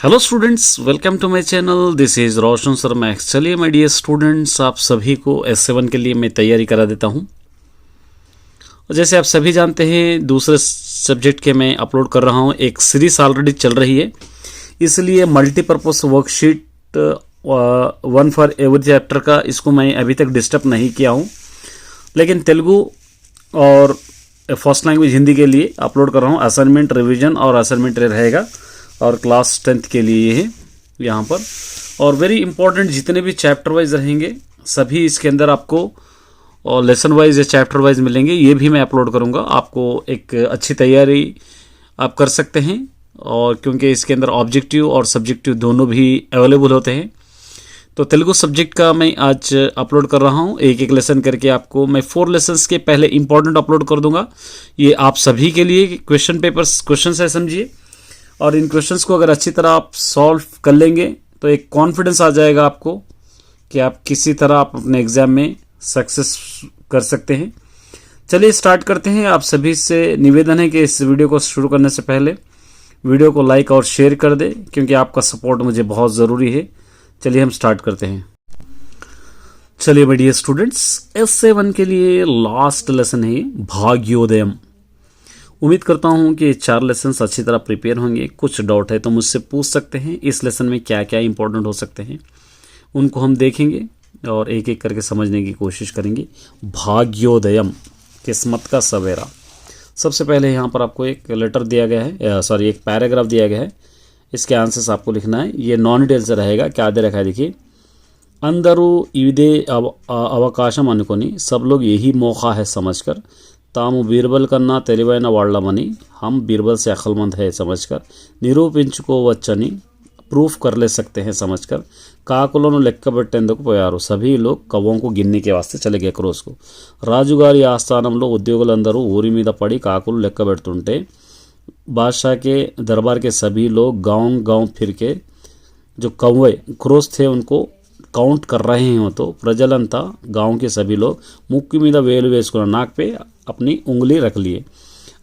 Hello students, welcome to my channel. This is Roshan sir Max. चलिए my dear students, आप सभी को S7 के लिए मैं तैयारी करा देता हूं। और जैसे आप सभी जानते हैं, दूसरे सब्जेक्ट के मैं अपलोड कर रहा हूं। एक सीरीज ऑलरेडी चल रही है, इसलिए multipurpose worksheet 1 for every chapter का इसको मैं अभी तक डिस्टर्ब नहीं किया हूँ, लेकिन तेलुगु और फर्स्ट लैंग्वेज हिंदी के लिए अपलोड कर रहा हूँ। असाइनमेंट रिवीजन और असाइनमेंट रहेगा और क्लास 10th के लिए ये है यहाँ पर। और वेरी इंपॉर्टेंट जितने भी चैप्टर वाइज रहेंगे सभी इसके अंदर आपको और लेसन वाइज या चैप्टर वाइज मिलेंगे, ये भी मैं अपलोड करूँगा। आपको एक अच्छी तैयारी आप कर सकते हैं, और क्योंकि इसके अंदर ऑब्जेक्टिव और सब्जेक्टिव दोनों भी अवेलेबल होते हैं। तो तेलुगु सब्जेक्ट का मैं आज अपलोड कर रहा हूँ, एक एक लेसन करके आपको मैं 4 लेसन्स के पहले इंपॉर्टेंट अपलोड कर दूंगा। ये आप सभी के लिए क्वेश्चन पेपर्स क्वेश्चन है समझिए, और इन क्वेश्चंस को अगर अच्छी तरह आप सॉल्व कर लेंगे तो एक कॉन्फिडेंस आ जाएगा आपको कि आप किसी तरह आप अपने एग्जाम में सक्सेस कर सकते हैं। चलिए स्टार्ट करते हैं। आप सभी से निवेदन है कि इस वीडियो को शुरू करने से पहले वीडियो को लाइक और शेयर कर दें, क्योंकि आपका सपोर्ट मुझे बहुत ज़रूरी है। चलिए हम स्टार्ट करते हैं। चलिए मेरे डियर स्टूडेंट्स, S7 के लिए लास्ट लेसन है भाग्योदयम। उम्मीद करता हूं कि 4 लेसन्स अच्छी तरह प्रिपेयर होंगे। कुछ डाउट है तो मुझसे पूछ सकते हैं, इस लेसन में क्या क्या इंपॉर्टेंट हो सकते हैं उनको हम देखेंगे और एक एक करके समझने की कोशिश करेंगे। भाग्योदयम, किस्मत का सवेरा। सबसे पहले यहाँ पर आपको एक लेटर दिया गया है, एक पैराग्राफ दिया गया है। इसके आंसर्स आपको लिखना है। ये नॉन डिटेल से रहेगा। क्या दे रखा है देखिए, अंदरू इदे अवकाशम अनुकोनी, सब लोग यही मौका है समझकर, तामु बीरबल कन्ना తెలివైన వాళ్ళమని, हम बीरबल से अक्लमंद है समझकर, నిరూపించుకోవచ్చని, प्रूफ कर ले सकते हैं समझकर, కాకులను లెక్కబెట్టేందుకు పోయారు, सभी लोग कौवों को गिनने के वास्ते चले गए क्रोज को, రాజుగారి ఆస్థానంలో ఉద్యోగులందరూ ఊరి మీద పడి కాకులు లెక్కబెడుతుంటే, बादशाह के दरबार के सभी लोग गांव गांव फिर के जो कौवे क्रोज थे उनको काउंट कर रहे हैं। तो प्रजलंता, गांव के सभी लोग मुक्की मीदा वेलु वेसुकुन्न, नाक पे अपनी उंगली रख लिए।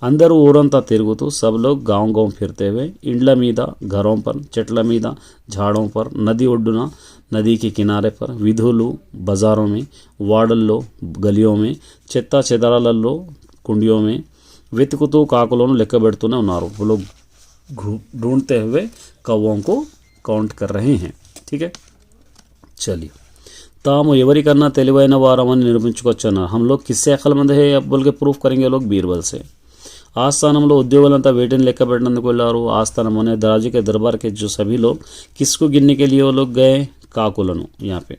अंदर ऊरंता तिరుగుतू, सब लोग गांव गांव फिरते हुए, इंड्ల మీద, घरों पर, చెట్ల మీద, झाड़ों पर, नदी ఒడ్డున, नदी के किनारे पर, विधुलु, बाजारों में, వాడల్లో, गलियों में, చెత్తా చెదారాలలో, कुंडियों में, వెతుకుతూ కాకులను లెక్కబెడుతూనే ఉన్నారు। वो लोग ढूंढते हुए कौवों को काउंट कर रहे हैं। ठीक है, चलिए। తాము ఎవరికన్నా తెలివైన వారమని నిరూపించుకోవచ్చన్నారు। हम लोग किससे अक्लमंद है अब बोल के प्रूफ करेंगे लोग बीरबल से। ఆస్థానంలో ఉద్యోగులంతా వేటిని లెక్క పెట్టినందుకు వెళ్ళారు। ఆస్థానం होने राजू के दरबार के जो सभी लोग किसको गिनने के लिए वो लोग गए, కాకులను। यहाँ पे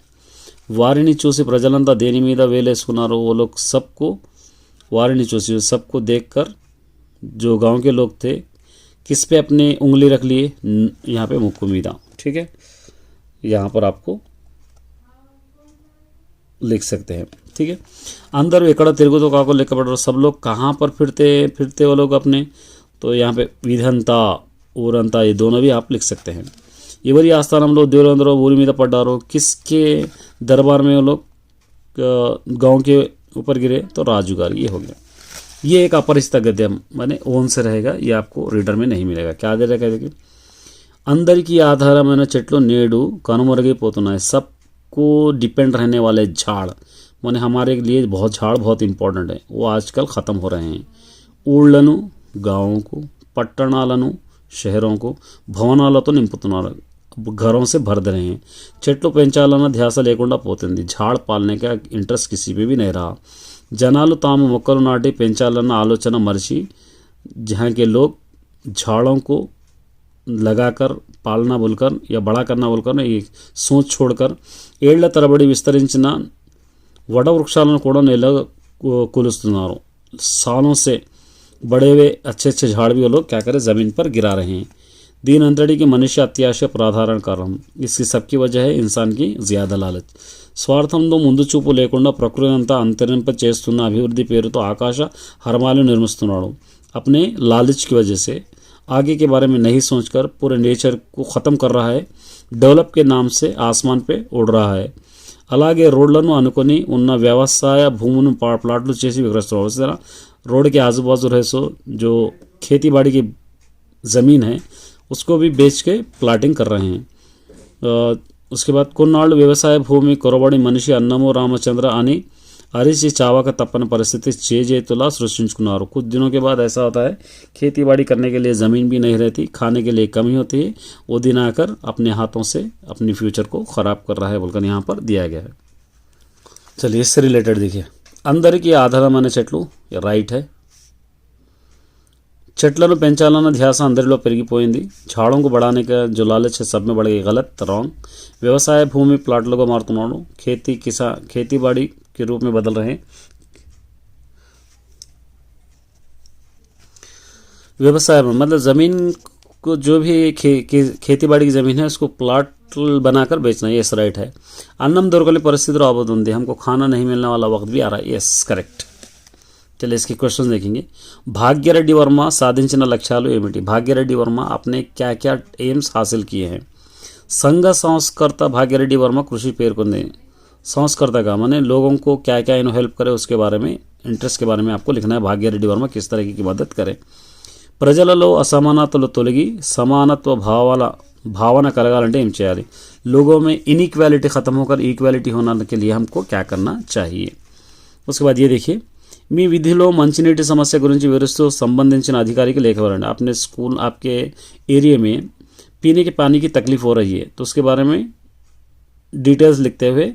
వారిని చూసి ప్రజలంతా దేని మీద వేలేసుకున్నారు, वो लोग सबको वारिनी चूसी, सबको देखकर जो गांव के लोग थे किस पे अपनी उंगली रख लिए, यहाँ पे मुक्कुमीदा। ठीक है, यहाँ पर आपको लिख सकते हैं। ठीक है, अंदर ఎక్కడ తిరుగుతూ కాకులు లెక్క పెట్టారు, सब लोग कहाँ पर फिरते फिरते वो लोग अपने, तो यहाँ पे విధంతా, ఊరంతా, ये दोनों भी आप लिख सकते हैं। ఎవరి ఆస్థానంలో ఉద్యోగులందరూ ఊరి మీద పడ్డారు, किसके दरबार में वो लोग गांव के ऊपर गिरे, तो राजूगार। ये हो गया। ये एक अपरिचित गद्य माने ओन से रहेगा, ये आपको रीडर में नहीं मिलेगा। क्या दे रखा है देखिए, అందరికీ ఆధారమైన చెట్లు నేడు కనుమరుగైపోతున్నాయి, सबको डिपेंड रहने वाले झाड़, माने हमारे लिए बहुत झाड़ बहुत इंपॉर्टेंट है, वो आजकल ख़त्म हो रहे हैं। ఊళ్ళను, गाँवों को, పట్టణాలను, शहरों को, భవనాలతో నింపుతున్నారు, घरों से भर दे रहे हैं। చెట్లు పెంచాలన్న ధ్యాస లేకుండా పోతుంది, झाड़ पालने का इंटरेस्ट किसी पे भी नहीं रहा। జనాలు తాము మొక్కలు నాటి పెంచాలన్న ఆలోచన మరిచి, जहाँ के लोग झाड़ों को लगाकर पालना बोलकर या बड़ा करना बोलकर ये सोच छोड़कर, ఏళ్ల తరబడి విస్తరించిన వడ వృక్షాలను కూడా నెల కూలుస్తున్నారు, सालों से बड़े हुए अच्छे अच्छे झाड़ भी वो लोग क्या करें ज़मीन पर गिरा रहे हैं। దీని అంతటికి మనిషి అత్యాశ ప్రధాన కారణం, इसकी सबकी वजह है इंसान की ज़्यादा लालच। స్వార్థంతో ముందు చూపు లేకుండా ప్రకృతి అంతా అంతరింప చేస్తున్న అభివృద్ధి పేరుతో ఆకాశ హర్మాలు నిర్మిస్తున్నాడు। अपने लालच की वजह से आगे के बारे में नहीं सोचकर पूरे नेचर को ख़त्म कर रहा है, डेवलप के नाम से आसमान पे उड़ रहा है। అలాగే రోడ్లను అనుకొని ఉన్న వ్యవసాయ భూములను ప్లాట్లు చేసి విక్రయిస్తున్నారు। रोड के आजू बाजू रहे सो जो खेती बाड़ी की ज़मीन है उसको भी बेच के प्लाटिंग कर रहे हैं। उसके बाद కొన్నాళ్ళు వ్యవసాయ భూమి కొరబడి మనిషి అన్నము రామచంద్ర అని అరిచి చావక తప్పని परिस्थिति చేజేతులా सृष्टिंచుకున్నారు। कुछ दिनों के बाद ऐसा होता है खेती बाड़ी करने के लिए ज़मीन भी नहीं रहती, खाने के लिए कमी होती है, वो दिन आकर अपने हाथों से अपनी फ्यूचर को ख़राब कर रहा है बोलकर यहाँ पर दिया गया है। चलिए इससे रिलेटेड देखिए, అందరికీ ఆధారం అనే చెట్లు రైట్ है। చెట్లను పెంచాలన్న ధ్యాస అందరిలో పెరిగిపోయింది। झाड़ों को बढ़ाने का जो लालच है सब में बढ़ गई, गलत रॉन्ग। వ్యవసాయ భూమి ప్లాట్లుగా మారుతున్నాడు, खेती बाड़ी के रूप में बदल रहे हैं। व्यवसाय में मतलब ज़मीन को जो भी खेती बाड़ी की ज़मीन है उसको प्लाट बनाकर बेचना, यस राइट है। अन्नम दొరకని పరిస్థితులు రాబోతుంది, हमको खाना नहीं मिलने वाला वक्त भी आ रहा है, यस करेक्ट। चलिए इसके क्वेश्चन देखेंगे। भाग्यरेड्डी वर्मा సాధించిన లక్ష్యాలు ఏమిటి? भाग्यरेड्डी वर्मा आपने क्या क्या एम्स हासिल किए हैं? संघ संस्कर्ता भाग्यरेड्डी वर्मा कृषि పేర్కొంది। संस्कर्ता का माने लोगों को क्या क्या इन्हों हेल्प करे उसके बारे में, इंटरेस्ट के बारे में आपको लिखना है। भाग्यरेड्डी वर्मा किस तरह की मदद करे। ప్రజలలో అసమానతలు తొలగి సమానత్వ భావన కలగాలంటే ఏం చేయాలి? लोगों में इनइक्वालिटी ख़त्म होकर ఈక్వాలిటీ होने के लिए हमको क्या करना चाहिए? उसके बाद ये देखिए, మీ విధిలో మంచినీటి సమస్య గురించి వివరిస్తూ సంబంధించిన అధికారికి లేఖ రాయండి। आपने स्कूल आपके एरिया में पीने के पानी की तकलीफ़ हो रही है तो उसके बारे में డీటెయిల్స్ लिखते हुए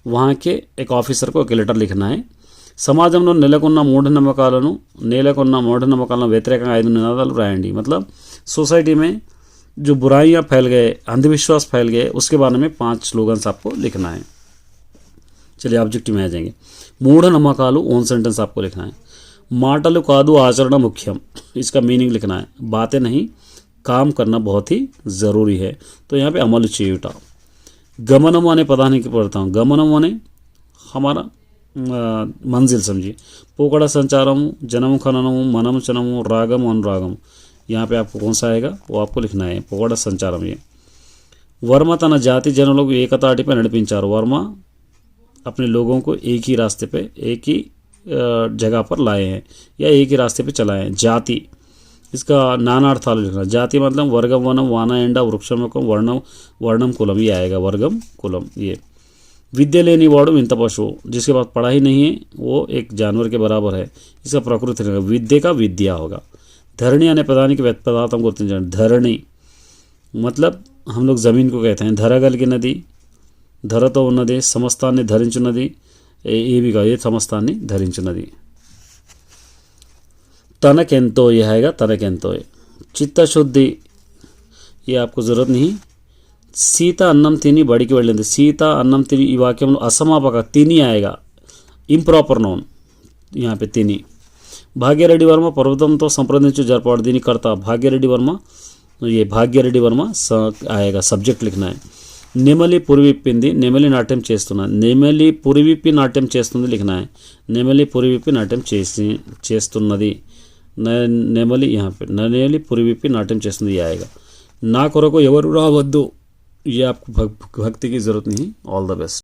वहाँ के एक ऑफिसर को एक लेटर लिखना है। సమాజంలో నెలకొన్న మూఢనమ్మకాలను వ్యతిరేకంగా 5 నినాదాలు రాయండి। मतलब सोसाइटी में जो बुराइयाँ फैल गए, अंधविश्वास फैल गए, उसके बारे में 5 स्लोगन्स आपको लिखना है। चलिए ऑब्जेक्टिव में आ जाएंगे। మూఢనమ్మకాలు ओन सेंटेंस आपको लिखना है। మాటలు కాదు ఆచరణ ముఖ్యం, इसका मीनिंग लिखना है। बातें नहीं काम करना बहुत ही ज़रूरी है, तो यहाँ पे अमल చేయుట। गमनम अने पदाనికి पढ़ता हूँ। गमनम अने हमारा मंजिल समझिए। पोकड़ा संचारम, जन्म खननम, मनम चनम, रागम अनुरागम, यहाँ पे आपको कौन सा आएगा वो आपको लिखना है। पोकड़ा संचारम ये। वर्मा तन जाति जनों ఏకతాటిపై నడిపించారు। वर्मा अपने लोगों को एक ही रास्ते पे, एक ही जगह पर लाए हैं या एक ही रास्ते पे चलाए हैं। जाति, इसका नानार्थाలు लिखना। जाति मतलब वर्गम वनम वाना एंडा वृक्षमकम वर्णम वर्णम कुलम, ये आएगा वर्गम कुलम ये। विद्या लेनी वाड़ू इंत पशु, जिसके पास पढ़ाई नहीं है वो एक जानवर के बराबर है, इसका प्रकृति रहेगा। विद्या का विद्या होगा। धरणी अने पदाనికి పదార్థం గుర్తించండి। धरणी मतलब हम लोग ज़मीन को कहते हैं। धरगलिగినది, ధరతో ఉన్నది, సమస్తాన్ని ధరించున్నది, ఏవి కాదు, ఏ సమస్తాన్ని ధరించున్నది। తనకెంతో ये आएगा तनకెంతో। చిత్తశుద్ధి ये आपको ज़रूरत नहीं। సీత అన్నం తిని బడికి వెళ్ళింది। సీత అన్నం తిని ఈ వాక్యంలో అసమాపక తిని आएगा, ఇంప్రాపర్ నౌన్ यहाँ पे తిని। భాగ్యరెడ్డి వర్మ పర్వతంతో సంప్రదించు జరపాడు, దీని కర్త భాగ్యరెడ్డి వర్మ, ये भाग्यरेड्डी वर्मा आएगा, सब्जेक्ट लिखना है। నెమలి పురివిప్పింది, నెమలి నాట్యం చేస్తున్నది, నెమలి పురివిప్పి నాట్యం చేస్తుంది लिखना है। నెమలి పురివిప్పి నాట్యం చేస్తున్నది, నెమలి यहाँ पे నెమలి పురివిప్పి నాట్యం చేస్తుంది ये आएगा। నా కొరకు ఎవరు రావద్దు, ये आपको भक्ति की ज़रूरत नहीं। All the best.